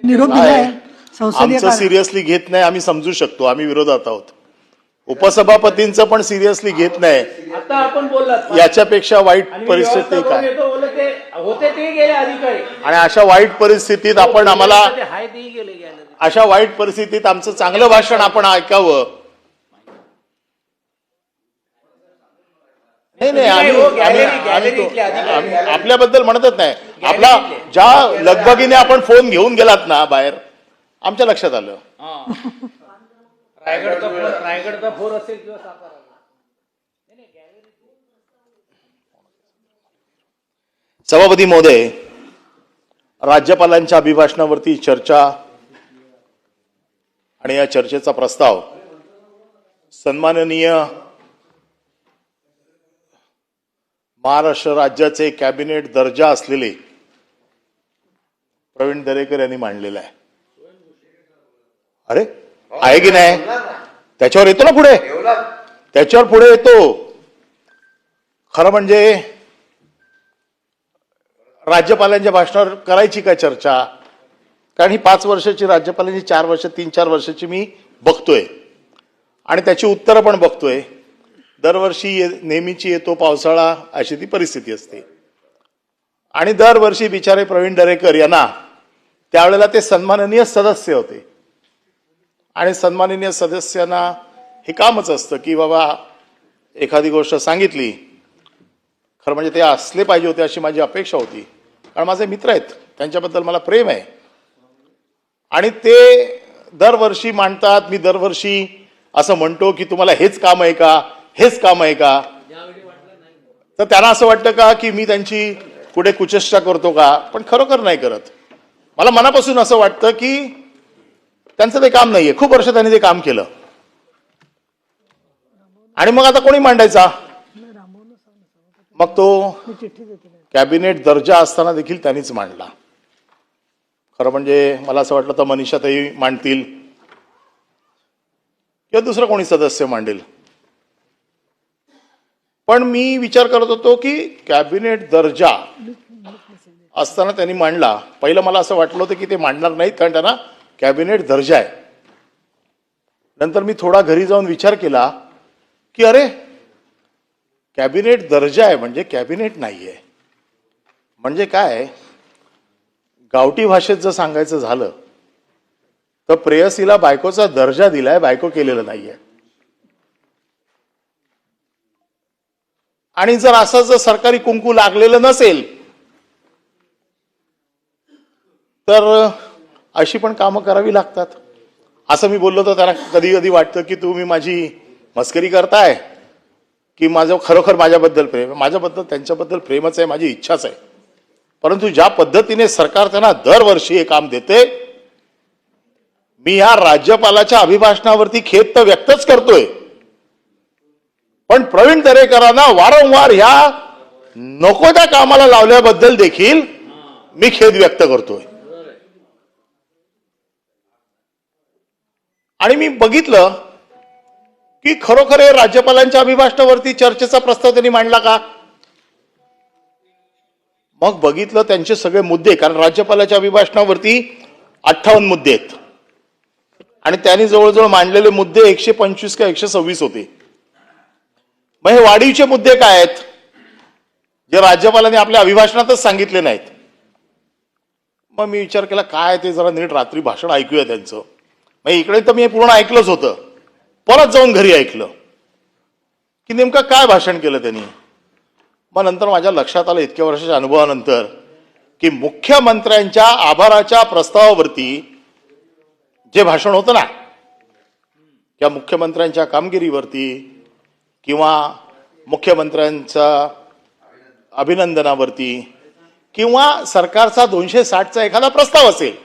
निरोप दिलाय संसदीय आमचं सिरियसली घेत नाही, आम्ही समजू शकतो, आम्ही विरोधात आहोत. उपसभापतींचं पण सिरियसली घेत नाही. आता आपण बोललात याच्यापेक्षा वाईट परिस्थिती काय? होते ते गेले अधिकारी आणि अशा वाईट परिस्थितीत आपण आम्हाला हाय ते गेले गेले अशा वाईट परिस्थितीत आमचं चांगलं भाषण आपण ऐकावं. नाही नाही, आम्ही आपल्याबद्दल म्हणतच नाही. आपला ज्या लगबगीने आपण फोन घेऊन गेलात ना बाहेर, आमच्या लक्षात आलं. रायगडचा फोर असेल किंवा सातारा. सभापती महोदय, राज्यपालांच्या अभिभाषणावरती चर्चा आणि या चर्चेचा प्रस्ताव सन्माननीय महाराष्ट्र राज्याचे कॅबिनेट दर्जा असलेले प्रवीण दरेकर यांनी मांडलेला आहे. अरे आहे की नाही? त्याच्यावर येतो ना पुढे, त्याच्यावर पुढे येतो. खरं म्हणजे राज्यपालांच्या भाषणावर करायची काय चर्चा? कारण ही 5 वर्षाची राज्यपालांची 4 वर्ष 3-4 वर्षाची मी बघतोय आणि त्याची उत्तरं पण बघतोय. दरवर्षी नेहमीची येतो पावसाळा, अशी ती परिस्थिती असते. आणि दरवर्षी बिचारे प्रवीण दरेकर यांना त्यावेळेला ते सन्माननीय सदस्य होते आणि सन्माननीय सदस्यांना हे कामच असतं की बाबा एखादी गोष्ट सांगितली, खरं म्हणजे ते असले पाहिजे होते अशी माझी अपेक्षा होती. कारण माझे मित्र आहेत, त्यांच्याबद्दल मला प्रेम आहे आणि ते दरवर्षी मांडतात. मी दरवर्षी असं म्हणतो की तुम्हाला हेच काम आहे का, हेच काम आहे का? तर त्यांना असं वाटतं का की मी त्यांची पुढे कुचेष्टा करतो का? पण खरोखर नाही करत. मला मनापासून असं वाटतं की त्यांचं ते काम नाहीये. खूप वर्ष त्यांनी ते काम केलं आणि मग आता कोणी मांडायचा? मग तो कॅबिनेट दर्जा असताना देखील त्यांनीच मांडला. खरं म्हणजे मला असं वाटलं तर मनीषाताई मांडतील किंवा दुसरं कोणी सदस्य मांडेल. पण मी विचार करत होतो की कॅबिनेट दर्जा असताना त्यांनी मांडला. पहिलं मला असं वाटलं होतं की ते मांडणार नाहीत कारण त्यांना कॅबिनेट दर्जा आहे. नंतर मी थोडा घरी जाऊन विचार केला की अरे कॅबिनेट दर्जा आहे म्हणजे कॅबिनेट नाहीये. म्हणजे काय, गावठी भाषेत जर सांगायचं झालं तर प्रेयसीला बायकोचा दर्जा दिलाय, बायको केलेलं नाहीये. आणि जर असं जर सरकारी कुंकू लागलेलं नसेल तर अशी पण कामं करावी लागतात. असं मी बोललो तर त्यांना कधी कधी वाटतं की तुम्ही माझी मस्करी करताय की माझं खरोखर माझ्याबद्दल प्रेम आहे. माझ्याबद्दल त्यांच्याबद्दल प्रेमच आहे, माझी इच्छाच आहे. परंतु ज्या पद्धतीने सरकार त्यांना दरवर्षी हे काम देते, मी या राज्यपालाच्या अभिभाषणावरती खेद तर व्यक्तच करतोय, पण प्रवीण दरेकरांना वारंवार ह्या नको त्या कामाला लावल्याबद्दल देखील मी खेद व्यक्त करतोय. आणि मी बघितलं की खरोखर हे राज्यपालांच्या अभिभाषणावरती चर्चेचा प्रस्ताव त्यांनी मांडला का? मग बघितलं त्यांचे सगळे मुद्दे, कारण राज्यपालाच्या अभिभाषणावरती 58 मुद्दे आहेत आणि त्यांनी जवळजवळ मांडलेले मुद्दे 125 का 126 होते. मग हे वाढीवचे मुद्दे काय आहेत जे राज्यपालांनी आपल्या अभिभाषणातच सांगितले नाहीत? मग मी विचार केला काय ते जरा नीट रात्री भाषण ऐकूया त्यांचं. मग इकडे तर मी पूर्ण ऐकलंच होतं, परत जाऊन घरी ऐकलं की नेमकं काय भाषण केलं त्यांनी. मग नंतर माझ्या लक्षात आलं इतक्या वर्षाच्या अनुभवानंतर की मुख्यमंत्र्यांच्या आभाराच्या प्रस्तावावरती जे भाषण होतं ना, त्या मुख्यमंत्र्यांच्या कामगिरीवरती किंवा मुख्यमंत्र्यांच्या अभिनंदनावरती किंवा सरकारचा 260चा एखादा प्रस्ताव असेल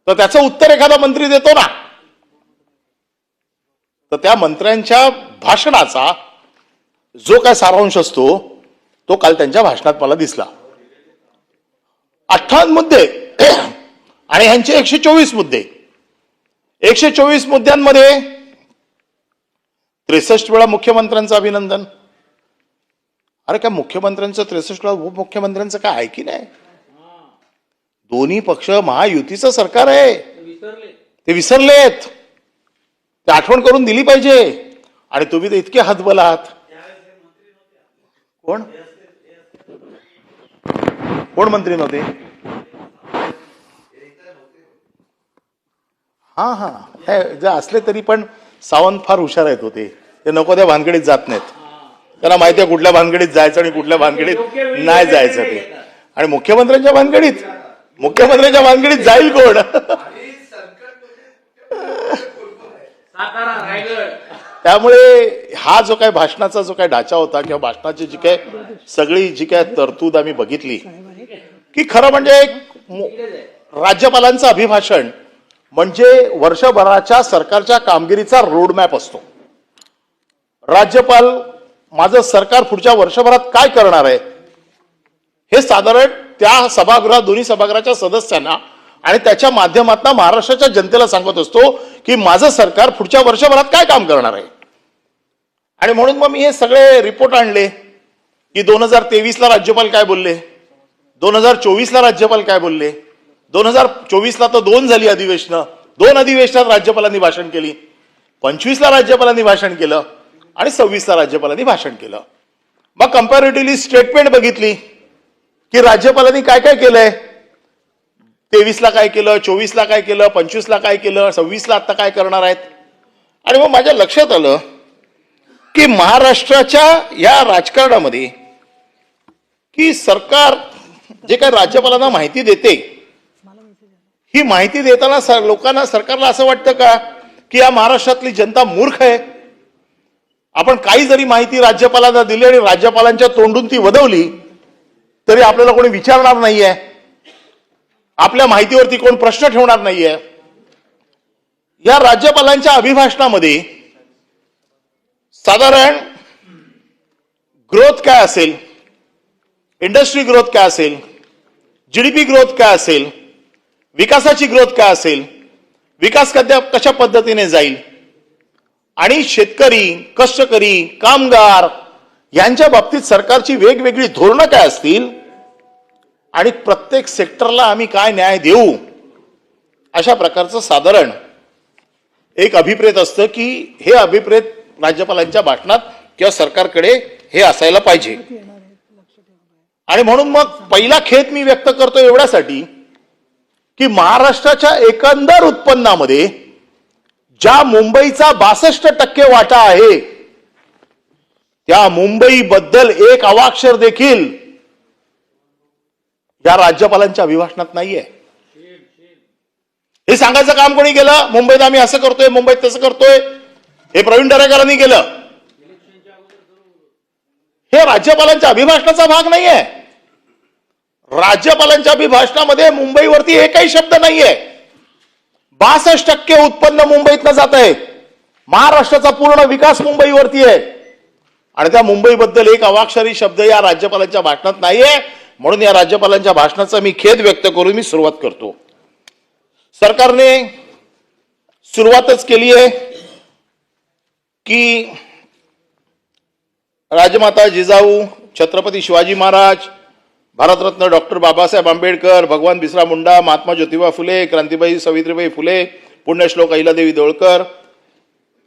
तर त्याचं उत्तर एखादा मंत्री देतो ना, तर त्या मंत्र्यांच्या भाषणाचा जो काय सारांश असतो तो काल त्यांच्या भाषणात मला दिसला. 58 मुद्दे आणि ह्यांचे 124 मुद्दे. 124 मुद्द्यांमध्ये 63 वेळा मुख्यमंत्र्यांचं अभिनंदन. अरे काय मुख्यमंत्र्यांचं 63 वेळा उपमुख्यमंत्र्यांचं काय आहे की नाही? दोन्ही पक्ष महायुतीचं सरकार आहे. विसरले. ते विसरलेत. ते आठवण करून दिली पाहिजे. आणि तुम्ही तर इतके हतबल आहात. कोण कोण मंत्री नव्हते? हा हे जर असले तरी पण सावंत फार हुशार आहेत होते. ते नको त्या भानगडीत जात नाहीत. त्यांना माहिती आहे कुठल्या भानगडीत जायचं आणि कुठल्या भानगडीत नाही जायचं ते. आणि मुख्यमंत्र्यांच्या भानगडीत जाईल कोण? सातारा, रायगड. त्यामुळे हा जो काय भाषणाचा जो काय ढाचा होता किंवा भाषणाची जी काय सगळी जी काय तरतूद आम्ही बघितली की खरं म्हणजे एक राज्यपालांचं अभिभाषण म्हणजे वर्षभराच्या सरकारच्या कामगिरीचा रोडमॅप असतो. राज्यपाल माझं सरकार पुढच्या वर्षभरात काय करणार आहे हे साधारण त्या सभागृहात दोन्ही सभागृहाच्या सदस्यांना आणि त्याच्या माध्यमातून महाराष्ट्राच्या जनतेला सांगत असतो की माझं सरकार पुढच्या वर्षभरात काय काम करणार आहे. आणि म्हणून मग मी हे सगळे रिपोर्ट आणले की 2023ला राज्यपाल काय बोलले, 2024ला राज्यपाल काय बोलले, 2024ला तर 2 झाली अधिवेशनं, 2 अधिवेशनात राज्यपालांनी भाषण केली, 25ला राज्यपालांनी भाषण केलं आणि 26ला राज्यपालांनी भाषण केलं. मग कम्पॅरेटिव्हली स्टेटमेंट बघितली की राज्यपालांनी काय काय केलंय, 23ला काय केलं, 24ला काय केलं, 25ला काय केलं, 26ला आता काय करणार आहेत. आणि मग माझ्या लक्षात आलं की महाराष्ट्राच्या या राजकारणामध्ये की सरकार जे काही राज्यपालांना माहिती देते ही माहिती देताना लोकांना सरकारला असं वाटतं का की या महाराष्ट्रातली जनता मूर्ख आहे. आपण काही जरी माहिती राज्यपालांना दिली आणि राज्यपालांच्या तोंडून ती वदवली तरी आपल्याला कोणी विचारणार नाहीये, आपल्या माहितीवरती कोण प्रश्न ठेवणार नाहीये. या राज्यपालांच्या अभिभाषणामध्ये साधारण ग्रोथ काय असेल, इंडस्ट्री ग्रोथ काय असेल, जीडीपी ग्रोथ काय असेल, विकासाची ग्रोथ काय असेल, विकास कशा पद्धतीने जाईल आणि शेतकरी, कष्टकरी, कामगार यांच्या बाबतीत सरकारची वेगवेगळी धोरणं काय असतील आणि प्रत्येक सेक्टरला आम्ही काय न्याय देऊ अशा प्रकारचं साधारण एक अभिप्रेत असतं की हे अभिप्रेत राज्यपालांच्या भाषणात किंवा सरकारकडे हे असायला पाहिजे. आणि म्हणून मग पहिला खेद मी व्यक्त करतो एवढ्यासाठी की महाराष्ट्राच्या एकंदर उत्पन्नामध्ये ज्या मुंबईचा 62% वाटा आहे त्या मुंबईबद्दल एक अवाक्षर देखील या राज्यपालांच्या अभिभाषणात नाहीये. हे सांगायचं काम कोणी केलं? मुंबईत आम्ही असं करतोय, मुंबईत तसं करतोय, हे प्रवीण दरेकरांनी केलं. हे राज्यपालांच्या अभिभाषणाचा भाग नाहीये. राज्यपालांच्या अभिभाषणामध्ये मुंबईवरती एकही शब्द नाहीये. 62% उत्पन्न मुंबईतनं जात आहे. महाराष्ट्राचा पूर्ण विकास मुंबईवरती आहे आणि त्या मुंबईबद्दल एक अवाक्षरी शब्द या राज्यपालांच्या भाषणात नाहीये. म्हणून या राज्यपालांच्या भाषणाचा मी खेद व्यक्त करून मी सुरुवात करतो. सरकारने सुरुवातच केली आहे की राजमाता जिजाऊ, छत्रपती शिवाजी महाराज, भारतरत्न डॉक्टर बाबासाहेब आंबेडकर, भगवान बिरसा मुंडा, महात्मा ज्योतिबा फुले, क्रांतीबाई सावित्रीबाई फुले, पुण्यश्लोक अहिल्यादेवी होळकर,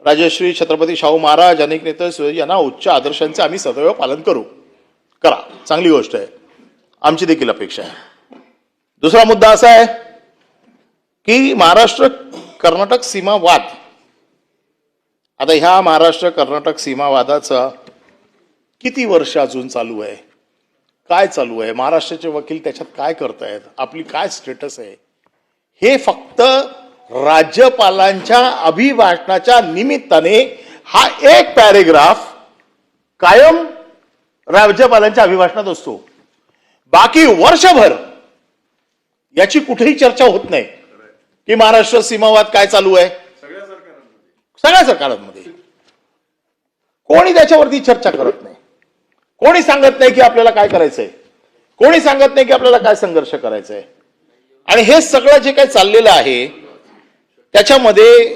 राजश्री छत्रपती शाहू महाराज, अनेक नेते यांना उच्च आदर्शांचे आम्ही सदैव पालन करा. चांगली गोष्ट आहे, आमची देखील अपेक्षा आहे. दुसरा मुद्दा असा आहे की महाराष्ट्र कर्नाटक सीमा वाद. आता ह्या महाराष्ट्र कर्नाटक सीमा वादाचा किती वर्ष अजून चालू आहे, काय चालू आहे, महाराष्ट्राचे वकील त्याच्यात काय करतायत, आपली काय स्टेटस आहे, हे फक्त राज्यपालांच्या अभिभाषणाच्या निमित्ताने हा एक पॅरेग्राफ कायम राज्यपालांच्या अभिभाषणात असतो. बाकी वर्षभर याची कुठेही चर्चा होत नाही की महाराष्ट्र सीमावाद काय चालू आहे. सगळ्या सरकारांमध्ये कोणी त्याच्यावरती चर्चा करत नाही. कोणी सांगत नाही की आपल्याला काय करायचंय, कोणी सांगत नाही की आपल्याला काय संघर्ष करायचा आहे. आणि हे सगळं जे काही चाललेलं आहे त्याच्यामध्ये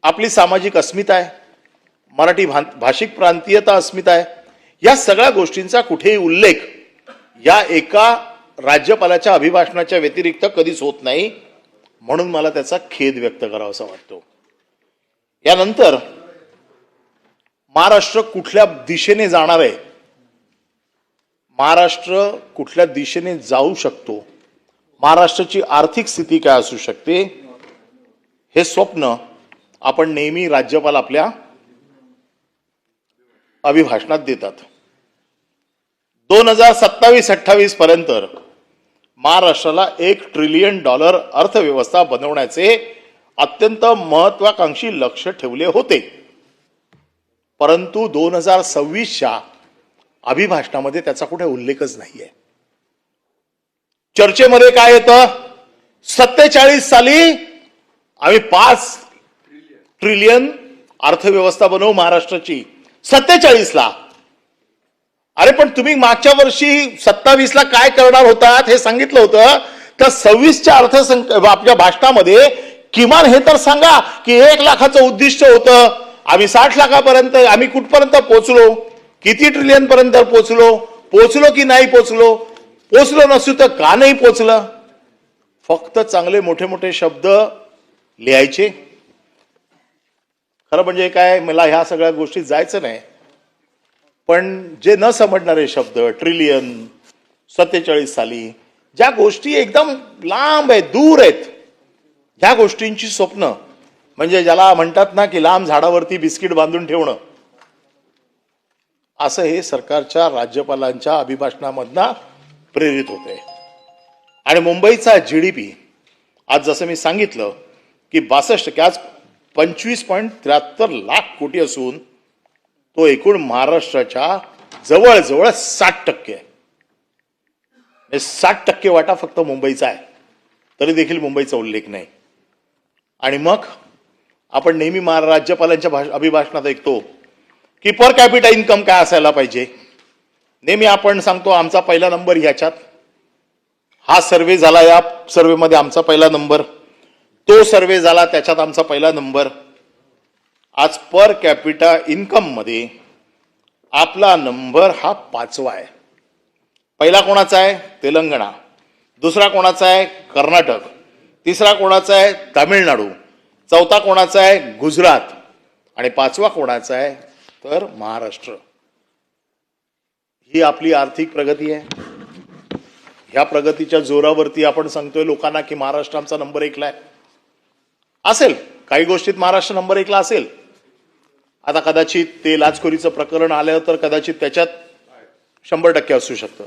आपली सामाजिक अस्मिता आहे, मराठी भाषिक प्रांतीयता अस्मिता आहे, या सगळ्या गोष्टींचा कुठेही उल्लेख या एका राज्यपालाच्या अभिभाषणाच्या व्यतिरिक्त कधीच होत नाही, म्हणून मला त्याचा खेद व्यक्त करावासा वाटतो. यानंतर महाराष्ट्र कुठल्या दिशेने जाणार आहे, महाराष्ट्र कुठल्या दिशेने जाऊ शकतो, महाराष्ट्राची आर्थिक स्थिती काय असू शकते, हे स्वप्न आपण नेहमी राज्यपाल आपल्या अभिभाषणात देतात. 2027-28 पर्यंत महाराष्ट्राला $1 ट्रिलियन अर्थव्यवस्था बनवण्याचे अत्यंत महत्वाकांक्षी लक्ष्य ठेवले होते. परंतु 2026च्या अभिभाषणामध्ये त्याचा कुठे उल्लेखच नाहीये. चर्चेमध्ये काय येतं, 47 साली आम्ही 5 ट्रिलियन अर्थव्यवस्था बनवू महाराष्ट्राची. 47ला. अरे पण तुम्ही मागच्या वर्षी 27ला काय करणार होतात हे सांगितलं होतं, तर 26च्या आपल्या भाषणामध्ये किमान हे तर सांगा की 1 लाखाचं उद्दिष्ट होतं, आम्ही 60 लाखापर्यंत आम्ही कुठपर्यंत पोहोचलो, किती ट्रिलियन पर्यंत पोहोचलो की नाही पोहोचलो नसू तर का नाही पोहोचलं. फक्त चांगले मोठे मोठे शब्द लिहायचे. खरं म्हणजे काय, मला ह्या सगळ्या गोष्टी जायचं नाही, पण जे न समजणारे शब्द, ट्रिलियन, 47 साली, ज्या गोष्टी एकदम लांब आहेत, दूर आहेत, ह्या गोष्टींची स्वप्न, म्हणजे ज्याला म्हणतात ना की लांब झाडावरती बिस्किट बांधून ठेवणं, असं हे सरकारच्या राज्यपालांच्या अभिभाषणामधनं प्रेरित होते. आणि मुंबईचा GDP आज जसं मी सांगितलं की 62%, आज 25.73 लाख कोटी असून तो एकूण महाराष्ट्राच्या जवळजवळ 60% आहे. 60% वाटा फक्त मुंबईचा आहे, तरी देखील मुंबईचा उल्लेख नाही. आणि मग आपण नेहमी राज्यपालांच्या अभिभाषणात ऐकतो की पर कॅपिटा इन्कम काय असायला पाहिजे. नेहमी आपण सांगतो आमचा पहिला नंबर ह्याच्यात, हा सर्वे झाला, या सर्वेमध्ये आमचा पहिला नंबर, तो सर्वे झाला त्याच्यात आमचा पहिला नंबर. आज पर कॅपिटा इन्कम मध्ये आपला नंबर हा 5वा आहे. पहिला कोणाचा आहे, तेलंगणा. दुसरा कोणाचा आहे, कर्नाटक. तिसरा कोणाचा आहे, तामिळनाडू. चौथा कोणाचा आहे, गुजरात. आणि 5वा कोणाचा आहे, तर महाराष्ट्र. ही आपली आर्थिक प्रगती आहे. ह्या प्रगतीच्या जोरावरती आपण सांगतोय लोकांना की महाराष्ट्र आमचा नंबर 1ला आहे. असेल काही गोष्टीत महाराष्ट्र नंबर 1ला असेल. आता कदाचित ते लाचखोरीचं प्रकरण आलं तर कदाचित त्याच्यात 100% असू शकतं.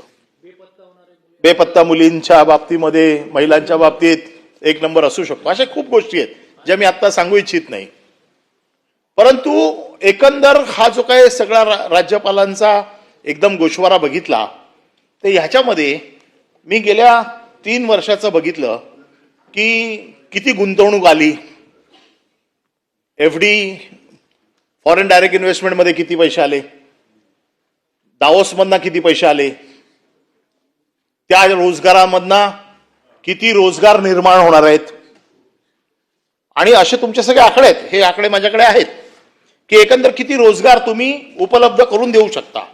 बेपत्ता मुलींच्या बाबतीमध्ये, महिलांच्या बाबतीत 1 नंबर असू शकतो. अशा खूप गोष्टी आहेत ज्या मी आता सांगू इच्छित नाही. परंतु एकंदर हा जो काय सगळा राज्यपालांचा एकदम गोषवारा बघितला, तर ह्याच्यामध्ये मी गेल्या 3 वर्षाचं बघितलं की किती गुंतवणूक आली. FD, फॉरेन डायरेक्ट इन्व्हेस्टमेंट मध्ये किती पैसे आले, दावोसमधनं किती पैसे आले, त्या रोजगारामधनं किती रोजगार निर्माण होणार आहेत. आणि असे तुमचे सगळे आकडे आहेत, हे आकडे माझ्याकडे आहेत की एकंदर किती रोजगार तुम्ही उपलब्ध करून देऊ शकता.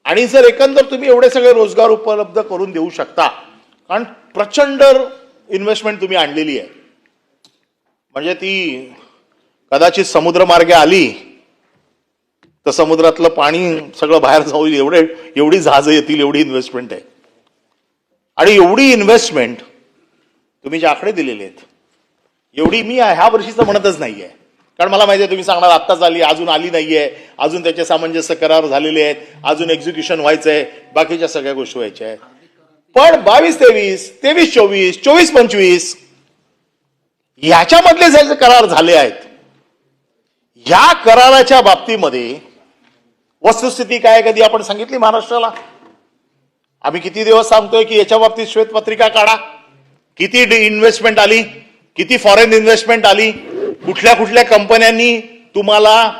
आणि जर एकंदर तुम्ही एवढे सगळे रोजगार उपलब्ध करून देऊ शकता, कारण प्रचंड इन्व्हेस्टमेंट तुम्ही आणलेली आहे, म्हणजे ती कदाचित समुद्रमार्गे आली तर समुद्रातलं पाणी सगळं बाहेर जाऊ, एवढी जहाजं येतील, एवढी इन्व्हेस्टमेंट आहे. आणि एवढी इन्व्हेस्टमेंट तुम्ही जे आकडे दिलेले आहेत, एवढी मी ह्या वर्षीचं म्हणतच नाहीये, कारण मला माहिती आहे तुम्ही सांगणार आत्ताच आली, अजून आली नाहीये, अजून त्याचे सामंजस्य करार झालेले आहेत, अजून एक्झिक्युशन व्हायचंय, बाकीच्या सगळ्या गोष्टी व्हायच्या आहेत. पण 22-23, 23-24, 24-25 ह्याच्यामधले जे करार झाले आहेत, ह्या कराराच्या बाबतीमध्ये वस्तुस्थिती काय कधी आपण सांगितली महाराष्ट्राला? आम्ही किती दिवस सांगतोय की याच्या बाबतीत श्वेतपत्रिका काढा, किती इन्व्हेस्टमेंट आली, किती फॉरेन इन्व्हेस्टमेंट आली, कुठल्या कुठल्या कंपन्यांनी तुम्हाला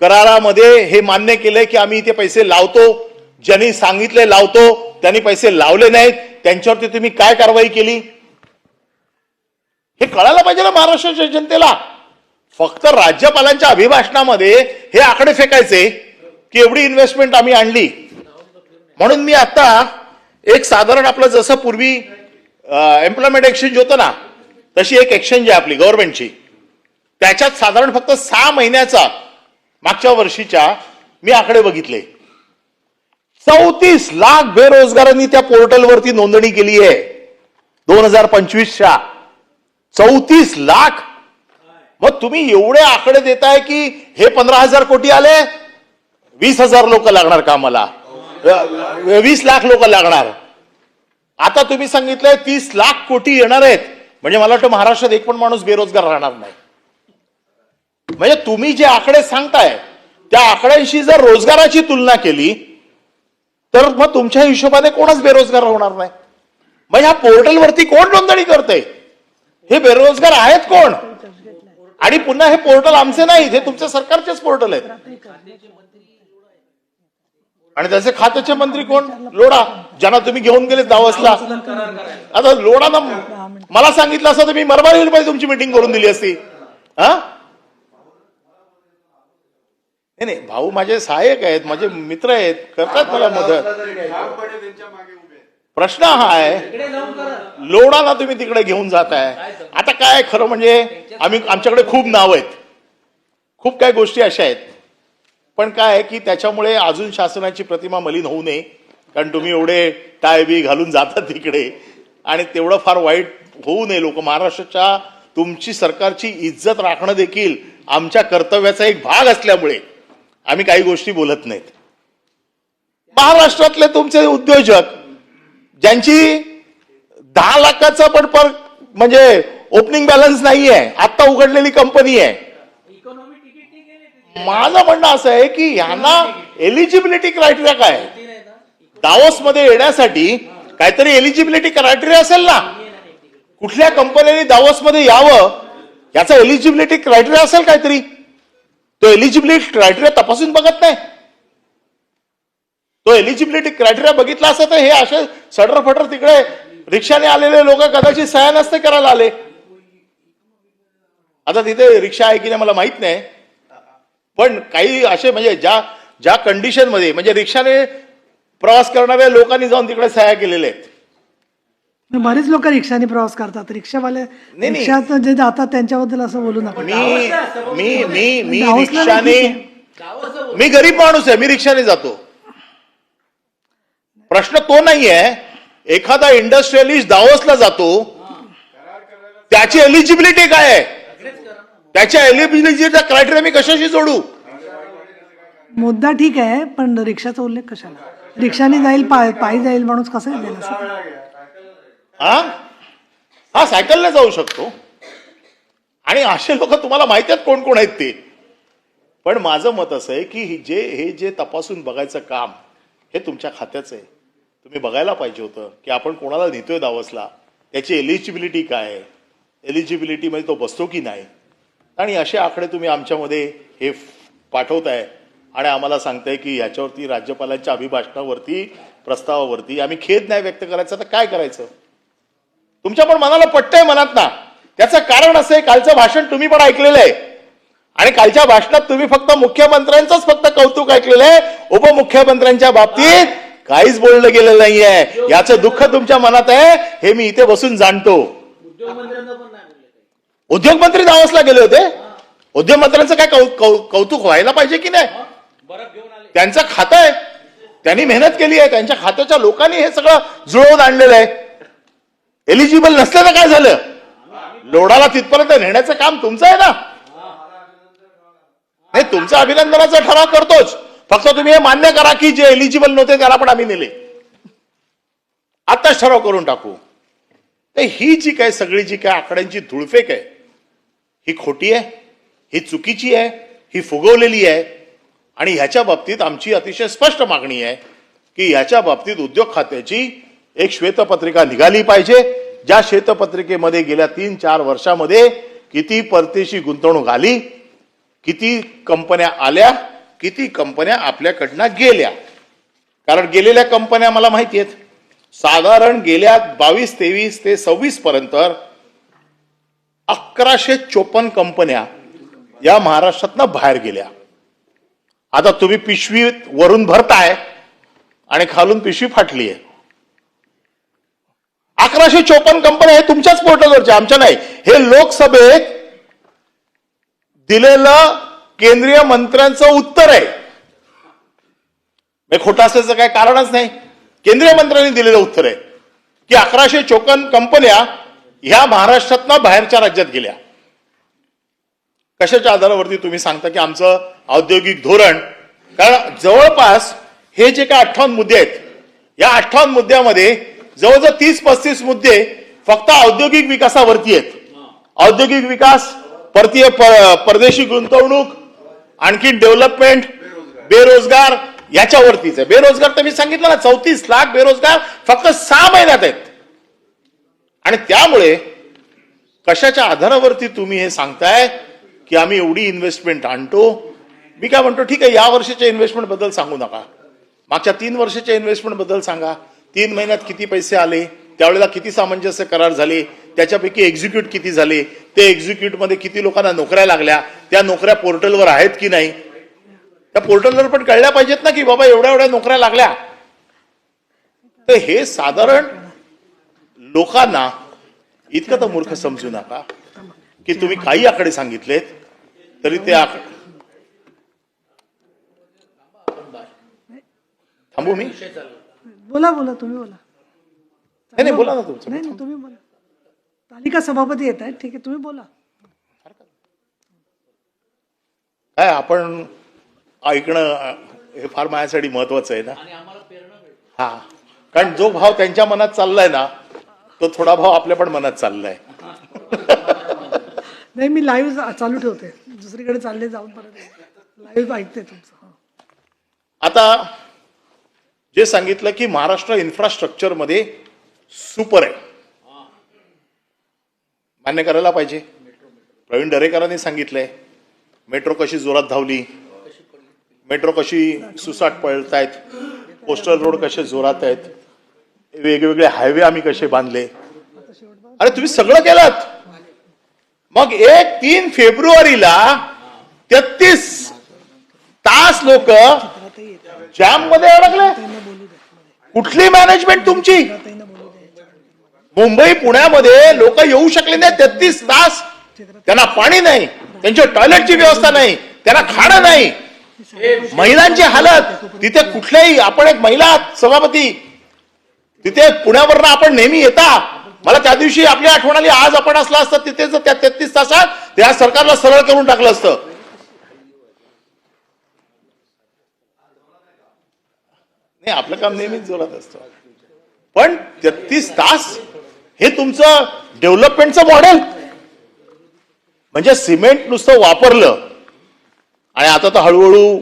करारामध्ये हे मान्य केलंय की आम्ही इथे पैसे लावतो, ज्यांनी सांगितले लावतो त्यांनी पैसे लावले नाहीत, त्यांच्यावरती तुम्ही काय कारवाई केली, हे कळायला पाहिजे ना महाराष्ट्राच्या जनतेला. फक्त राज्यपालांच्या अभिभाषणामध्ये हे आकडे फेकायचे की एवढी इन्व्हेस्टमेंट आम्ही आणली. म्हणून मी आता एक साधारण आपलं जसं पूर्वी एम्प्लॉयमेंट एक्सचेंज होतं ना, तशी एक एक्सचेंज आहे आपली गव्हर्नमेंटची. त्याच्यात साधारण फक्त 6 महिन्याचा मागच्या वर्षीच्या मी आकडे बघितले. 34 लाख बेरोजगारांनी त्या पोर्टलवरती नोंदणी केली आहे 2025च्या. 34 लाख. मग तुम्ही एवढे आकडे देताय की हे 15,000 कोटी आले, 20,000 लोक लागणार कामाला, 20 लाख लोक लागणार. आता तुम्ही सांगितलंय 30 लाख कोटी येणार आहेत, म्हणजे मला वाटतं महाराष्ट्रात एक पण माणूस बेरोजगार राहणार नाही. म्हणजे तुम्ही जे आकडे सांगताय त्या आकड्यांशी जर रोजगाराची तुलना केली तर मग तुमच्या हिशोबाने कोणच बेरोजगार होणार नाही. मग ह्या पोर्टलवरती कोण नोंदणी करते? हे बेरोजगार आहेत कोण? आणि पुन्हा हे पोर्टल आमचे नाहीत, हे तुमच्या सरकारचेच पोर्टल आहेत. आणि त्याचे खात्याचे मंत्री कोण? लोढा, ज्यांना तुम्ही घेऊन गेले दावसला. आता लोढा मला सांगितलं असं तर मी मरमारी रुपये तुमची मीटिंग करून दिली असती. हा नाही, भाऊ माझे सहाय्यक आहेत, माझे मित्र आहेत, करतात मला मदत. प्रश्न हा आहे, लोढाला तुम्ही तिकडे घेऊन जाताय. आता काय खरं म्हणजे आमच्याकडे खूप नाव आहेत, खूप काही गोष्टी अशा आहेत, पण काय आहे की त्याच्यामुळे अजून शासनाची प्रतिमा मलिन होऊ नये. कारण तुम्ही एवढे टाय बी घालून जातात तिकडे, आणि तेवढं फार वाईट होऊ नये. लोक महाराष्ट्राच्या तुमची सरकारची इज्जत राखणं देखील आमच्या कर्तव्याचा एक भाग असल्यामुळे आम्ही काही गोष्टी बोलत नाहीत. महाराष्ट्रातले तुमचे उद्योजक ज्यांची 10 लाखाचा पण म्हणजे ओपनिंग बॅलन्स नाहीये, आता उघडलेली कंपनी आहे. माझं म्हणणं असं आहे की यांना एलिजिबिलिटी क्रायटेरिया काय? दावोस मध्ये येण्यासाठी काहीतरी एलिजिबिलिटी क्रायटेरिया असेल ना. कुठल्या कंपनीने दावोस मध्ये यावं याचा एलिजिबिलिटी क्रायटेरिया असेल काहीतरी. तो एलिजिबिलिटी क्रायटेरिया तपासून बघत नाही. तो एलिजिबिलिटी क्रायटेरिया बघितला असता तर हे असे सडरफटर तिकडे रिक्षाने आलेले लोक कदाचित सह्या नसते करायला आले. आता तिथे रिक्षा आहे की नाही मला माहित नाही, पण काही असे म्हणजे ज्या कंडिशन मध्ये म्हणजे रिक्षाने प्रवास करणाऱ्या लोकांनी जाऊन तिकडे सह्या केलेल्या आहेत. बरेच लोक रिक्षाने प्रवास करतात. रिक्षावाले रिक्षात जे जातात त्यांच्याबद्दल असं बोलू नका. मी रिक्षाने, मी गरीब माणूस आहे, मी रिक्षाने जातो. प्रश्न तो नाहीये. एखादा इंडस्ट्रियलिस्ट दावोसला जातो, त्याची एलिजिबिलिटी काय आहे? त्याच्या एलिजिबिलिटीचा क्रायटेरिया मी कशाशी जोडू? मुद्दा ठीक आहे, पण रिक्षाचा उल्लेख कशाला? रिक्षाने जाईल, पायी जाईल माणूस, कसं जाईल? हा सायकलने जाऊ शकतो. आणि असे लोक तुम्हाला माहिती आहेत कोण कोण आहेत ते. पण माझं मत असं आहे की हे जे तपासून बघायचं काम हे तुमच्या खात्याचं आहे. तुम्ही बघायला पाहिजे होतं की आपण कोणाला नेतोय दावसला, त्याची एलिजिबिलिटी काय आहे, एलिजिबिलिटी मध्ये तो बसतो की नाही. आणि असे आकडे तुम्ही आमच्यामध्ये हे पाठवताय आणि आम्हाला सांगताय की याच्यावरती राज्यपालांच्या अभिभाषणावरती, प्रस्तावावरती आम्ही खेद नाही व्यक्त करायचा. तर काय करायचं? तुमच्या पण मनाला पटतंय मनात ना. त्याचं कारण असं आहे, कालचं भाषण तुम्ही पण ऐकलेलं आहे आणि कालच्या भाषणात तुम्ही फक्त मुख्यमंत्र्यांचंच फक्त कौतुक ऐकलेलं आहे. उपमुख्यमंत्र्यांच्या बाबतीत काहीच बोललं गेलेलं नाहीये. याचं दुःख तुमच्या मनात आहे हे मी इथे बसून जाणतो. उद्योगमंत्री दावोसला गेले होते. उद्योगमंत्र्यांचं काय कौतुक व्हायला पाहिजे की नाही? त्यांचं खातं आहे, त्यांनी मेहनत केली आहे, त्यांच्या खात्याच्या लोकांनी हे सगळं जुळवून आणलेलं आहे. एलिजिबल नसल्यानं काय झालं? लोढाला तिथपर्यंत नेण्याचं काम तुमचं आहे ना. नाही, तुमचं अभिनंदनाचा ठराव करतोच, फक्त तुम्ही हे मान्य करा की जे एलिजिबल नव्हते त्याला पण आम्ही नेले. आताच ठराव करून टाकू. ही जी काय सगळी जी काय आकड्यांची धुळफेक आहे ही खोटी आहे, ही चुकीची आहे, ही फुगवलेली आहे. आणि ह्याच्या बाबतीत आमची अतिशय स्पष्ट मागणी आहे की ह्याच्या बाबतीत उद्योग खात्याची एक श्वेतपत्रिका निघाली पाहिजे. ज्या श्वेतपत्रिकेमध्ये गेल्या 3-4 वर्षामध्ये किती परदेशी गुंतवणूक आली, किती कंपन्या आल्या, किती कंपन्या आपल्याकडनं गेल्या. कारण गेलेल्या कंपन्या मला माहिती आहेत. साधारण गेल्या 22-23 ते 26 पर्यंत 1154 कंपन्या या महाराष्ट्रातनं बाहेर गेल्या. आता तुम्ही पिशवी वरून भरताय आणि खालून पिशवी फाटली आहे. 1154 कंपन्या हे तुमच्याच पोर्टलवरच्या, आमच्या नाही. हे लोकसभेत दिलेलं केंद्रीय मंत्र्यांचं उत्तर आहे. हे खोटं असल्याचं काही कारणच नाही. केंद्रीय मंत्र्यांनी दिलेलं उत्तर आहे की 1154 कंपन्या ह्या महाराष्ट्रातनं बाहेरच्या राज्यात गेल्या. कशाच्या आधारावरती तुम्ही सांगता की आमचं औद्योगिक धोरण? कारण जवळपास हे जे काही 58 मुद्दे आहेत, या 58 मुद्द्यामध्ये जवळजवळ 30-35 मुद्दे फक्त औद्योगिक विकासावरती आहेत. औद्योगिक विकास, परदेशी गुंतवणूक, आणखी डेव्हलपमेंट, बेरोजगार याच्यावरतीच आहे. बेरोजगार तर मी सांगितलं ना, 34 लाख बेरोजगार फक्त 6 महिन्यात आहेत. आणि त्यामुळे कशाच्या आधारावरती तुम्ही हे सांगताय की आम्ही एवढी इन्व्हेस्टमेंट आणतो? मी काय म्हणतो, ठीक आहे, या वर्षाच्या इन्व्हेस्टमेंट बद्दल सांगू नका, मागच्या 3 वर्षाच्या इन्व्हेस्टमेंट बद्दल सांगा. 3 महिन्यात किती पैसे आले, त्यावेळेला किती सामंजस्य करार झाले, त्याच्यापैकी एक्झिक्यूट किती झाले, ते एक्झिक्यूट मध्ये किती लोकांना नोकऱ्या लागल्या, त्या नोकऱ्या पोर्टलवर आहेत की नाही, त्या पोर्टलवर पण कळल्या पाहिजेत ना की बाबा एवढ्या एवढ्या नोकऱ्या लागल्या. तर हे साधारण लोकांना इतकं तर मूर्ख समजू नका की तुम्ही काही आकडे सांगितलेत तरी ते थांबू मी? बोला बोला, तुम्ही बोला. नाही बोला ना तुमचं. नाही तुम्ही बोला. तालिका सभापती येत आहेत, ठीक आहे, तुम्ही बोला. काय आपण ऐकणं हे फार माझ्यासाठी महत्वाचं आहे ना. हा, कारण जो भाव त्यांच्या मनात चाललाय ना, तो थोडा भाव आपल्या पण मनात चाललाय. नाही, मी लाईव्ह चालू ठेवते, दुसरीकडे चालले जाऊन परत लाईव्ह ऐकते तुमचं. आता जे सांगितलं की महाराष्ट्र इन्फ्रास्ट्रक्चर मध्ये सुपर आहे, मान्य करायला पाहिजे. प्रवीण दरेकरांनी सांगितलंय मेट्रो कशी जोरात धावली, मेट्रो कशी सुसाट पळतायत, कोस्टल रोड कसे जोरात आहेत, वेगवेगळे हायवे आम्ही कसे बांधले. अरे तुम्ही सगळं केलं. मग 3 फेब्रुवारीला 33 तास लोक जॅम मध्ये अडकले. कुठली मॅनेजमेंट तुमची? मुंबई पुण्यामध्ये लोक येऊ शकले नाही 33 तास. त्यांना पाणी नाही, त्यांच्या टॉयलेटची व्यवस्था नाही, त्यांना खाणं नाही, महिलांची हालत. तिथे कुठल्याही, आपण एक महिला सभापती, तिथे पुण्यावरनं आपण नेहमी येता. मला त्या दिवशी आपली आठवण आली, आज आपण असला असतं तिथे त्या 33 तासात त्या सरकारला सरळ करून टाकलं असतं. नाही, आपलं काम नेहमीच जोरात असतं. पण 33 तास हे तुमचं डेव्हलपमेंटचं मॉडेल? म्हणजे सिमेंट नुसतं वापरलं आणि आता तर हळूहळू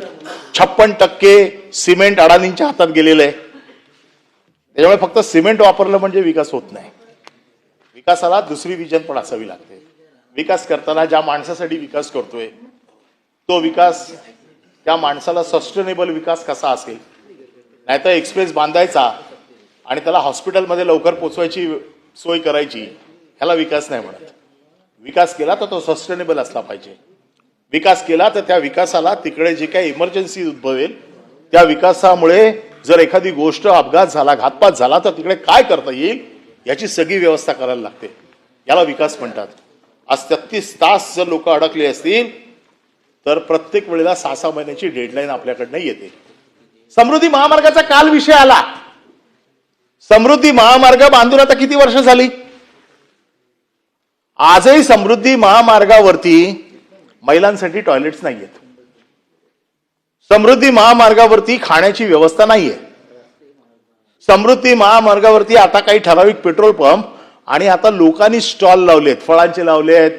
56% सिमेंट अडाणींच्या हातात गेलेलं आहे. त्याच्यामुळे फक्त सिमेंट वापरलं म्हणजे विकास होत नाही. विकासाला दुसरी विजन पण असावी लागते. विकास करताना ज्या माणसासाठी विकास करतोय तो विकास त्या माणसाला सस्टेनेबल विकास कसा असेल. नाहीतर एक्सप्रेस बांधायचा आणि त्याला हॉस्पिटलमध्ये लवकर पोचवायची सोय करायची, ह्याला विकास नाही म्हणत. विकास केला तर तो सस्टेनेबल असला पाहिजे. विकास केला तर त्या विकासाला तिकडे जे काही इमर्जन्सी उद्भवेल, त्या विकासामुळे जर एखादी गोष्ट अपघात झाला, घातपात झाला, तर तिकडे काय करता येईल याची सगळी व्यवस्था करायला लागते. याला विकास म्हणतात. आज 33 तास जर लोक अडकले असतील तर प्रत्येक वेळेला 6-6 महिन्याची डेडलाईन आपल्याकडनं येते. समृद्धी महामार्गाचा काल विषय आला. समृद्धी महामार्ग बांधून आता किती वर्ष झाली? आजही समृद्धी महामार्गावरती महिलांसाठी टॉयलेट्स नाहीयेत. समृद्धी महामार्गावरती खाण्याची व्यवस्था नाहीये. समृद्धी महामार्गावरती आता काही ठराविक पेट्रोल पंप आणि आता लोकांनी स्टॉल लावलेत, फळांचे लावलेत,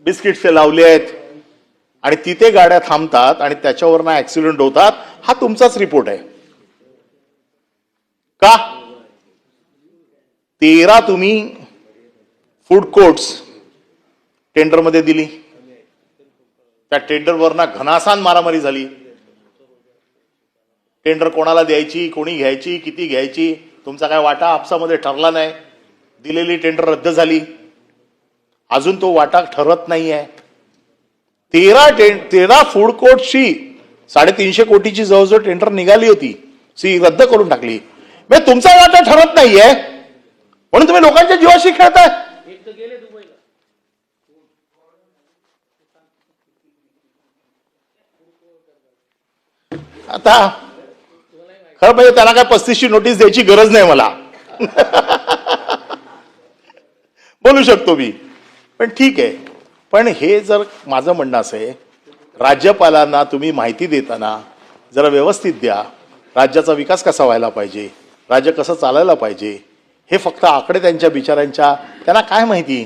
बिस्किटचे लावलेत आणि तिथे गाड्या थांबतात आणि त्याच्यावरनं ऍक्सिडेंट होतात. हा तुमचाच रिपोर्ट आहे का? 13 तुम्ही फूड कोर्ट्स टेंडरमध्ये दिली. त्या टेंडरवरनं घनासान मारामारी झाली. टेंडर कोणाला द्यायची, कोणी घ्यायची, किती घ्यायची, तुमचा काय वाटा आपसामध्ये ठरला नाही. दिलेली टेंडर रद्द झाली. अजून तो वाटा ठरत नाहीये. 13 फूड कोर्टची 350 कोटीची जवळजवळ टेंडर निघाली होती, ती रद्द करून टाकली. म्हणजे तुमचा वाटा ठरत नाहीये. म्हणून तुम्ही लोकांच्या जीवाशी खेळताय. एक तर गेले दुबईला. आता खरं म्हणजे त्यांना काय 35ची नोटीस द्यायची गरज नाही मला. बोलू शकतो मी, पण ठीक आहे. पण हे जर माझं म्हणणं असं आहे, राज्यपालांना तुम्ही माहिती देताना जरा व्यवस्थित द्या. राज्याचा विकास कसा व्हायला पाहिजे, राज्य कसं चालायला पाहिजे, हे फक्त आकडे त्यांच्या बिचाऱ्यांच्या, त्यांना काय माहिती.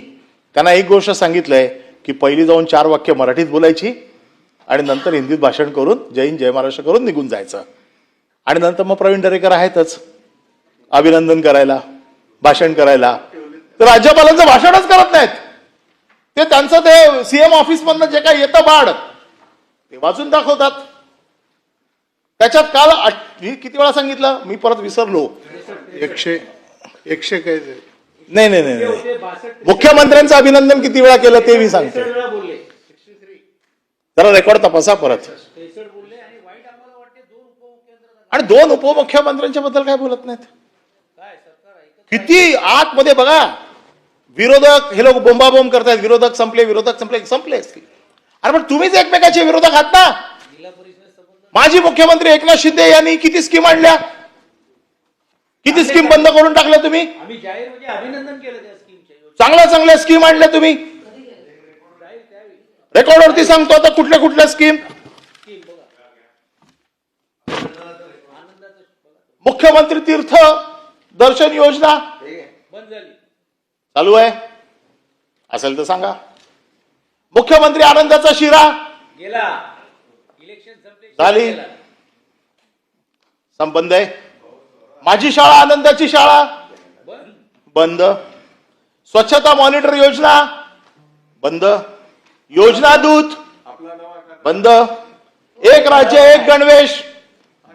त्यांना एक गोष्ट सांगितलंय की पहिली जाऊन 4 वाक्य मराठीत बोलायची आणि नंतर हिंदीत भाषण करून जय हिंद जय महाराष्ट्र करून निघून जायचं. आणि नंतर मग प्रवीण दरेकर आहेतच अभिनंदन करायला, भाषण करायला. तर राज्यपालांचं भाषणच करत नाहीत. ते त्यांचं ते सीएम ऑफिस मधनं जे काही येतं बाड ते वाचून दाखवतात. त्याच्यात काल मी किती वेळा सांगितलं, मी परत विसरलो. 100 काय ते? नाही नाही नाही नाही. मुख्यमंत्र्यांचं अभिनंदन किती वेळा केलं ते मी सांगतो. वेळा बोलले. जरा रेकॉर्ड तपासा परत. 63 बोलले आणि वाईट आम्हाला वाटते 2 उपमुख्यमंत्री. आणि 2 उपमुख्यमंत्र्यांच्या बद्दल काय बोलत नाहीत. काय सरकार ऐकत किती आतमध्ये बघा, विरोधक हे लोक बोंबाबोंब करतायत, विरोधक संपले, विरोधक संपले. संपले असतील. अरे पण तुम्हीच एकमेकाचे विरोधक आहात ना. जिल्हा परिषद संबंध माजी मुख्यमंत्री एकनाथ शिंदे यांनी किती स्कीम आणल्या, किती स्कीम बंद करून टाकल्या तुम्ही. आम्ही जाहीर म्हणजे अभिनंदन केलं त्या स्कीमचे. चांगल्या चांगल्या स्कीम आणल्या तुम्ही. जाहीर त्यावेळी रेकॉर्डवरती सांगतो आता कुठल्या कुठल्या स्कीम. स्कीम बघा. आनंदाचं बघा. मुख्यमंत्री तीर्थ दर्शन योजना बंद झाली. चालू आहे, असेल तर सांगा. मुख्यमंत्री आनंदाचा शिरा गेला. इलेक्शन संपले. झाली. गेला. संबंध आहे. माझी शाळा आनंदाची शाळा बंद. बंद. स्वच्छता मॉनिटर योजना बंद. योजना दूत बंद. एक राज्य एक गणवेश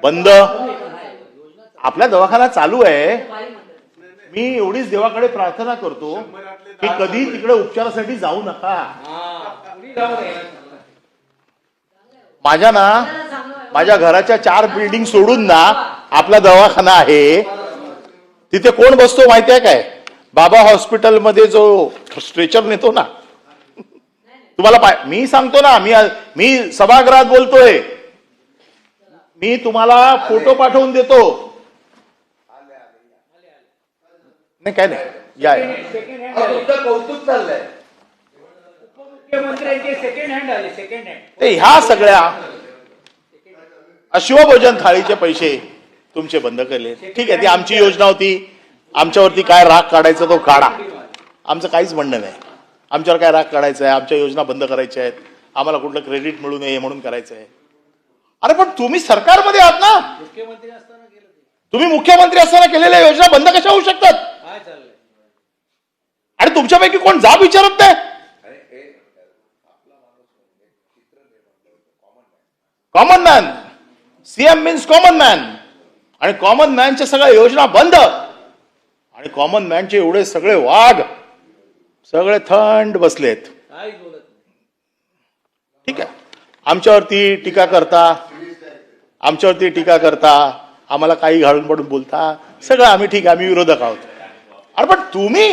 बंद. आपला दवाखाना चालू आहे. मी एवढीच देवाकडे प्रार्थना करतो की कधी तिकडे उपचारासाठी जाऊ नका. हा, कुणी जाऊ नये. माझ्या घराच्या 4 बिल्डिंग सोडून ना आपला दवाखाना आहे. तिथे कोण बसतो माहिती आहे काय? बाबा हॉस्पिटलमध्ये जो स्ट्रेचर नेतो ना, तुम्हाला मी सांगतो ना, मी सभागृहात बोलतोय, मी तुम्हाला फोटो पाठवून देतो. नाही काय नाही, या सेकंड हँड आले. कौतुक चाललंय. उपमुख्यमंत्र्यांचे सेकंड हँड आले. Second hand. ते ह्या सगळ्या अशिवभोजन थाळीचे पैसे तुमचे बंद केले. ठीक आहे, ती आमची योजना होती. आमच्यावरती काय राग काढायचा तो काढा, आमचं काहीच म्हणणं नाही. आमच्यावर काय राग काढायचा आहे, आमच्या योजना बंद करायच्या आहेत, आम्हाला कुठलं क्रेडिट मिळू नये म्हणून करायचं आहे. अरे पण तुम्ही सरकारमध्ये आहात ना, मुख्यमंत्री असताना केलं ते. तुम्ही मुख्यमंत्री असताना केलेल्या योजना बंद कशा होऊ शकतात? काय चाललंय? आणि तुमच्यापैकी कोण जाब विचारत नाही. Common man, CM means common man, आणि कॉमन मॅनच्या सगळ्या योजना बंद. आणि कॉमन मॅनचे एवढे सगळे वाघ सगळे थंड बसलेत. काहीच बोलत नाही. ठीक आहे, आमच्यावरती टीका करता, आम्हाला काही घालून पडून बोलता, सगळं आम्ही ठीक आहे, आम्ही विरोधक आहोत. अरे पण तुम्ही,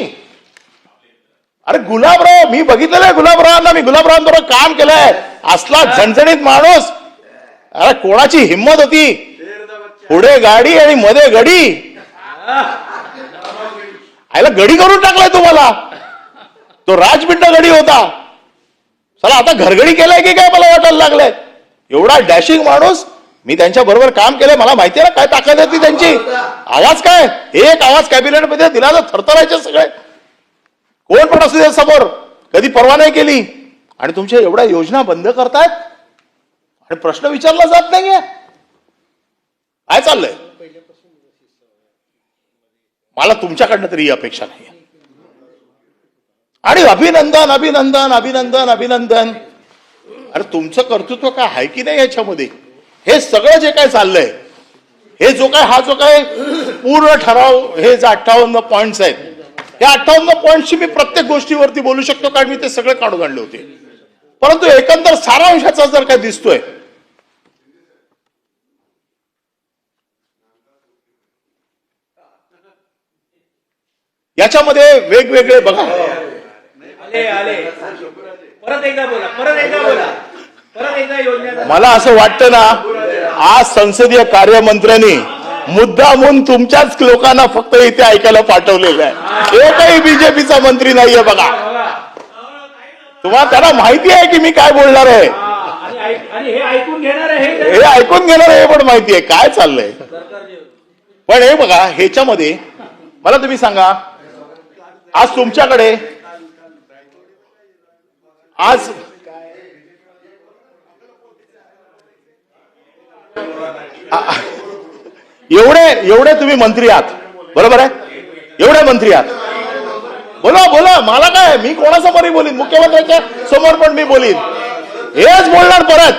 अरे गुलाबराव, मी बघितलेलं आहे गुलाबरावांना, मी गुलाबरावांबरोबर काम केलंय. असला झणझणीत माणूस. अरे कोणाची हिंमत होती, पुढे गाडी आणि मध्ये गडी. आयला गडी करून टाकलाय तुम्हाला. तो राजबिंड गडी होता, चला आता घरगडी केलाय की काय मला वाटायला लागलंय. एवढा डॅशिंग माणूस, मी त्यांच्या बरोबर काम केलंय, मला माहिती आहे ना काय ताकद होती त्यांची. आवाज काय, एक आवाज कॅबिनेटमध्ये दिला तर थरथरायचे सगळे. कोण पण असू दे समोर, कधी परवा नाही केली. आणि तुमच्या एवढ्या योजना बंद करतायत आणि प्रश्न विचारला जात नाहीये. काय चाललंय? मला तुमच्याकडनं तरी ही अपेक्षा नाही. आणि अभिनंदन अभिनंदन अभिनंदन अभिनंदन. अरे तुमचं कर्तृत्व काय आहे की नाही याच्यामध्ये? हे सगळं जे काय चाललंय, हे जो काय पूर्ण ठराव, हे जे 58 पॉइंट्स आहेत, या 58 पॉइंटची मी प्रत्येक गोष्टीवरती बोलू शकतो, कारण मी ते सगळे काढून आणले होते. परंतु एकंदर सारांशाचा जर काय दिसतोय, याच्यामध्ये वेगवेगळे बघा, आले परत एकदा बोला परत एकदा योजना. मला असं वाटतं ना, आज संसदीय कार्यमंत्र्यांनी मुद्दामून तुमच्याच लोकांना फक्त इथे ऐकायला पाठवलेलं आहे. एकही बीजेपीचा मंत्री नाहीये बघा. तुम्हाला त्यांना माहिती आहे की मी काय बोलणार आहे, आणि हे ऐकून घेणार आहे हे ऐकून घेणार आहे, हे पण माहिती आहे काय चाललंय. पण हे बघा, ह्याच्यामध्ये मला तुम्ही सांगा, आज तुमच्याकडे आज एवढे तुम्ही मंत्री आहात, बरोबर आहे, एवढे मंत्री आहात, बोला मला काय, मी कोणासमोरही बोलीन, मुख्यमंत्र्यांच्या समोर पण मी बोलीन, हेच बोलणार परत.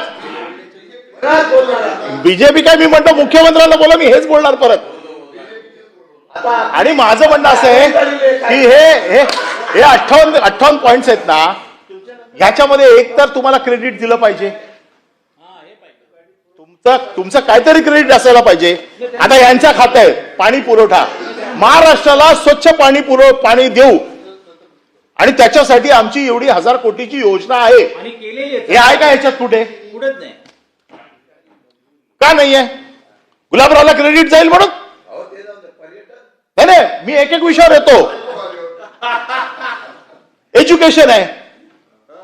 बीजेपी काय, मी म्हणतो मुख्यमंत्र्यांना बोला, मी हेच बोलणार परत. आणि माझं म्हणणं असं आहे की हे 58 पॉइंट्स आहेत ना, ह्याच्यामध्ये एक तर तुम्हाला क्रेडिट दिलं पाहिजे, तुमचं काहीतरी क्रेडिट असायला पाहिजे. आता यांच्या खात्यात आहे पाणी पुरवठा, महाराष्ट्राला स्वच्छ पाणी देऊ, आणि त्याच्यासाठी आमची एवढी 1000 कोटीची योजना आहे. हे आहे का ह्याच्यात कुठे? का नाहीये? गुलाबरावला क्रेडिट जाईल म्हणून? नाही, मी एक विषयावर येतो. एज्युकेशन आहे,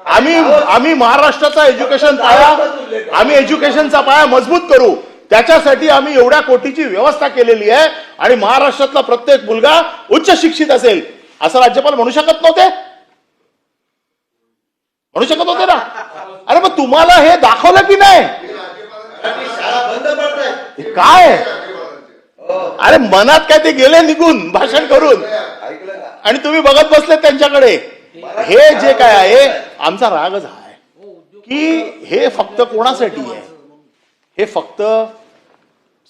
आम्ही महाराष्ट्राचा एज्युकेशनचा पाया मजबूत करू, त्याच्यासाठी आम्ही एवढ्या कोटीची व्यवस्था केलेली आहे, आणि महाराष्ट्रातला प्रत्येक मुलगा उच्च शिक्षित असेल असं राज्यपाल म्हणू शकत नव्हते? म्हणू शकत होते ना. अरे मग तुम्हाला हे दाखवलं की नाही? काय अरे मनात काय, ते गेले निघून भाषण करून, आणि तुम्ही बघत बसले त्यांच्याकडे. हे जे काय आहे, आमचा रागच आहे की हे फक्त कोणासाठी आहे, हे फक्त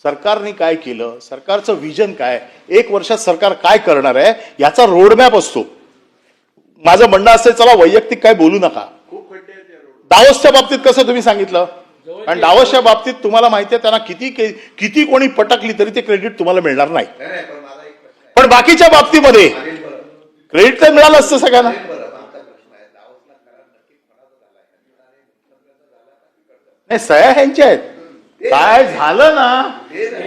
सरकारने काय केलं, सरकारचं विजन काय, 1 वर्षात सरकार काय करणार आहे याचा रोडमॅप असतो. माझं म्हणणं असं, चला वैयक्तिक काय बोलू नका. दावोसच्या बाबतीत कसं तुम्ही सांगितलं, कारण दावोसच्या बाबतीत तुम्हाला माहिती आहे, त्यांना किती कोणी पटकली तरी ते क्रेडिट तुम्हाला मिळणार नाही, पण बाकीच्या बाबतीमध्ये क्रेडिट तर मिळालं असतं सगळ्यांना. नाही, सह्या ह्यांच्या आहेत, काय झालं ना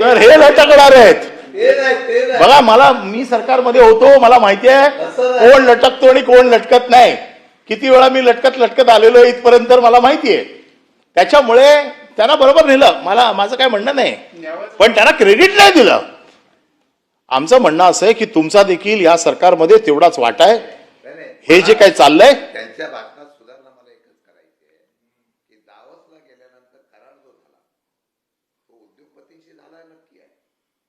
तर हे लटकणार आहेत. बघा, मी सरकारमध्ये होतो, मला माहिती आहे कोण लटकतो आणि कोण लटकत नाही. किती वेळा मी लटकत आलेलो इथपर्यंत मला माहिती आहे. त्याच्यामुळे त्यांना बरोबर नेलं, माझं काय म्हणणं नाही, पण त्यांना क्रेडिट नाही दिलं. आमचं म्हणणं असं आहे की तुमचा देखील या सरकारमध्ये तेवढाच वाटा आहे. हे जे काही चाललंय, त्यांच्या भाषणात सुधारणा मला एकच करायची आहे की दावोसला गेल्यानंतर करार जो झाला तो उद्योगपतींशी झाला नक्की आहे,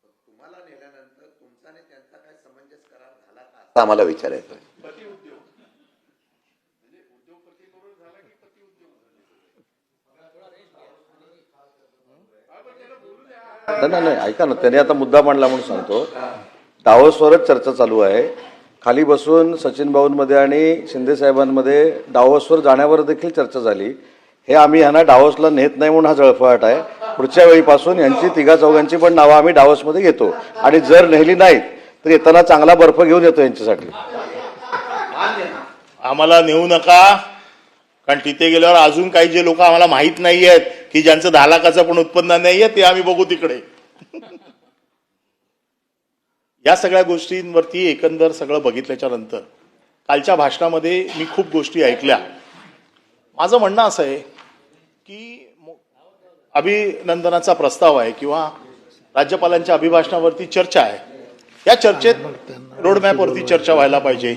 पण तुम्हाला नेल्यानंतर तुमचा आणि त्यांचा काय समंजस करार झाला का असं आम्हाला विचारायचं आहे. नाही, ऐका ना, त्याने आता मुद्दा मांडला म्हणून सांगतो. दावोसवरच चर्चा चालू आहे. खाली बसून सचिन भाऊंमध्ये आणि शिंदे साहेबांमध्ये डावोसवर जाण्यावर देखील चर्चा झाली. हे आम्ही ह्यांना डावोसला नेत नाही म्हणून हा जळफळाट आहे. पुढच्या वेळीपासून यांची 3-4 पण नावं आम्ही डावोसमध्ये घेतो, आणि जर नेली नाहीत तर येताना चांगला बर्फ घेऊन येतो यांच्यासाठी. आम्हाला नेऊ नका, कारण तिथे गेल्यावर अजून काही जे लोक आम्हाला माहित नाही आहेत की ज्यांचं 10 लाखाचं पण उत्पन्न नाहीये, ते आम्ही बघू तिकडे. या सगळ्या गोष्टींवरती एकंदर सगळं बघितल्याच्या नंतर कालच्या भाषणामध्ये मी खूप गोष्टी ऐकल्या. माझं म्हणणं असं आहे की अभिनंदनाचा प्रस्ताव आहे किंवा राज्यपालांच्या अभिभाषणावरती चर्चा आहे. या चर्चेत रोडमॅपवरती चर्चा व्हायला पाहिजे,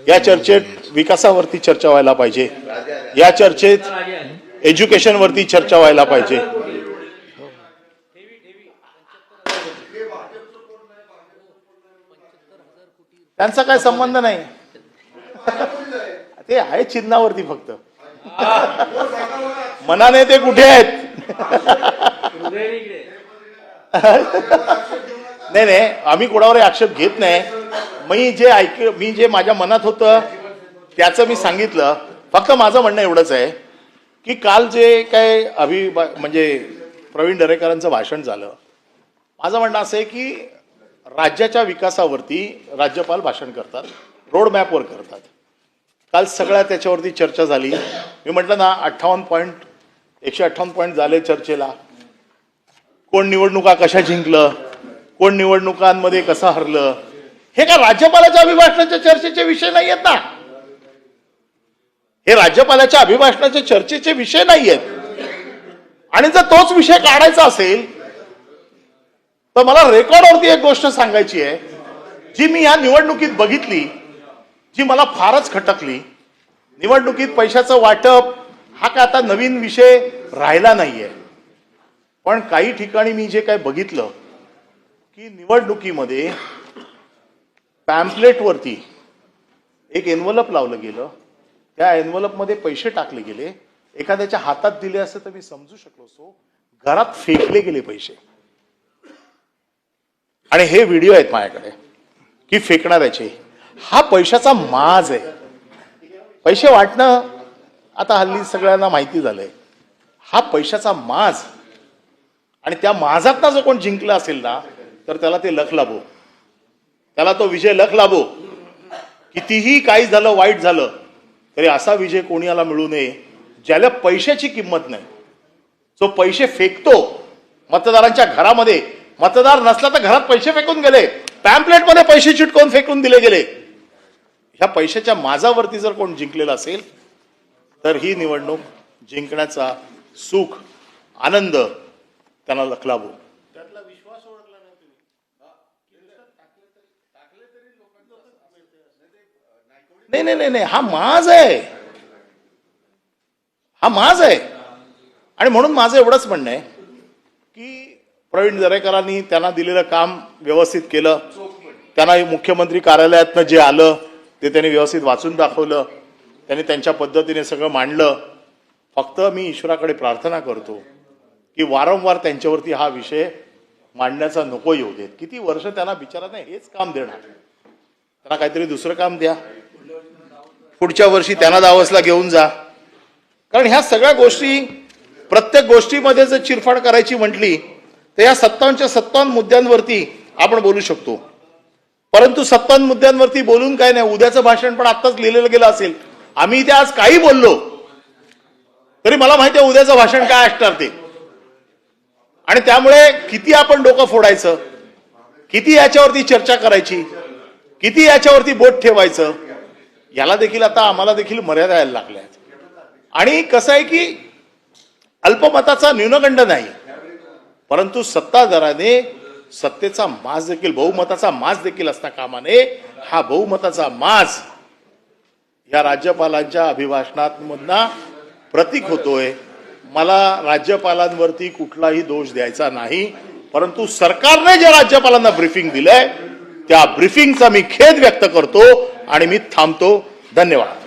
या चर्चेत विकासावरती चर्चा व्हायला पाहिजे, या चर्चेत एज्युकेशनवरती चर्चा व्हायला पाहिजे. त्यांचा काय संबंध नाही, ते आहे चिन्हावरती फक्त. मनाने ते कुठे आहेत? नाही, आम्ही कोणावर आक्षेप घेत नाही. मी जे माझ्या मनात होतं त्याचं मी सांगितलं. फक्त माझं म्हणणं एवढंच आहे की काल जे काय म्हणजे प्रवीण दरेकरांचं भाषण झालं, माझं म्हणणं असं आहे की राज्याच्या विकासावरती राज्यपाल भाषण करतात, रोडमॅपवर करतात. काल सगळ्या त्याच्यावरती चर्चा झाली. मी म्हटलं ना 158 पॉईंट झाले चर्चेला. कोण निवडणुका कशा जिंकलं, कोण निवडणुकांमध्ये कसं हरलं, हे का राज्यपालाच्या अभिभाषणाच्या चर्चेचे विषय नाही आहेत ना. हे राज्यपालाच्या अभिभाषणाच्या चर्चेचे विषय नाही आहेत. आणि जर तोच विषय काढायचा असेल तर मला रेकॉर्डवरती एक गोष्ट सांगायची आहे, जी मी या निवडणुकीत बघितली, जी मला फारच खटकली. निवडणुकीत पैशाचं वाटप हा काय आता नवीन विषय राहिला नाहीये, पण काही ठिकाणी मी जे काय बघितलं की निवडणुकीमध्ये पॅम्पलेटवरती एक एन्व्हलप लावलं गेलं, त्या एन्व्हलपमध्ये पैसे टाकले गेले. एखाद्याच्या हातात दिले असते तर मी समजू शकलो असतो. घरात फेकले गेले पैसे. आणि हे व्हिडिओ आहेत माझ्याकडे की फेकणाऱ्याचे. हा पैशाचा माज आहे. पैसे वाटणं आता हल्ली सगळ्यांना माहिती झालंय. हा पैशाचा माज. आणि त्या माजातनं जो कोण जिंकला असेल ना तर त्याला ते लख लाभो, त्याला तो विजय लख लाभो. कितीही काही झालं, वाईट झालं तरी असा विजय कोणी याला मिळू नये ज्याला पैशाची किंमत नाही, जो पैसे फेकतो मतदारांच्या घरामध्ये. मतदार नसला तर घरात पैसे फेकून गेले, पॅम्पलेटमध्ये पैसे चिटकवून फेकून दिले गेले. ह्या पैशाच्या माजावरती जर कोण जिंकलेला असेल तर ही निवडणूक जिंकण्याचा सुख, आनंद त्यांना लखलाभो. नाही नाही नाही, हा माज आहे, हा माज आहे. आणि म्हणून माझं एवढंच म्हणणं आहे की प्रवीण दरेकरांनी त्यांना दिलेलं काम व्यवस्थित केलं. त्यांना मुख्यमंत्री कार्यालयातनं जे आलं ते त्यांनी व्यवस्थित वाचून दाखवलं. त्यांनी त्यांच्या पद्धतीने सगळं मांडलं. फक्त मी ईश्वराकडे प्रार्थना करतो की वारंवार त्यांच्यावरती हा विषय मांडण्याचा नको येऊ देत. किती वर्ष त्यांना बिचारांना हेच काम देणार, त्यांना काहीतरी दुसरं काम द्या. पुढच्या वर्षी त्यांना दावसला घेऊन जा. कारण ह्या सगळ्या गोष्टी, प्रत्येक गोष्टीमध्ये जर चिरफाड करायची म्हटली तर या 57 मुद्द्यांवरती आपण बोलू शकतो. परंतु 57 मुद्द्यांवरती बोलून काय नाही, उद्याचं भाषण पण आत्ताच लिहिलेलं गेलं असेल. आम्ही इथे आज काही बोललो तरी मला माहिती आहे उद्याचं भाषण काय असणार ते. आणि त्यामुळे किती आपण डोकं फोडायचं, किती याच्यावरती चर्चा करायची, किती याच्यावरती बोट ठेवायचं, याला देखील आता आम्हाला देखील मर्यादा यायला लागल्या आहेत. आणि कसं आहे की अल्पमताचा न्यूनगंड नाही, परंतु सत्ताधाराने सत्तेचा माज देखील, बहुमताचा माज देखील असता कामा नये. हा बहुमताचा माज या राज्यपालांच्या अभिभाषणांमधना प्रतीक होतोय. मला राज्यपालांवरती कुठलाही दोष द्यायचा नाही, परंतु सरकारने जे राज्यपालांना ब्रीफिंग दिलंय त्या ब्रीफिंगचा मी खेद व्यक्त करतो आणि मी थांबतो. धन्यवाद.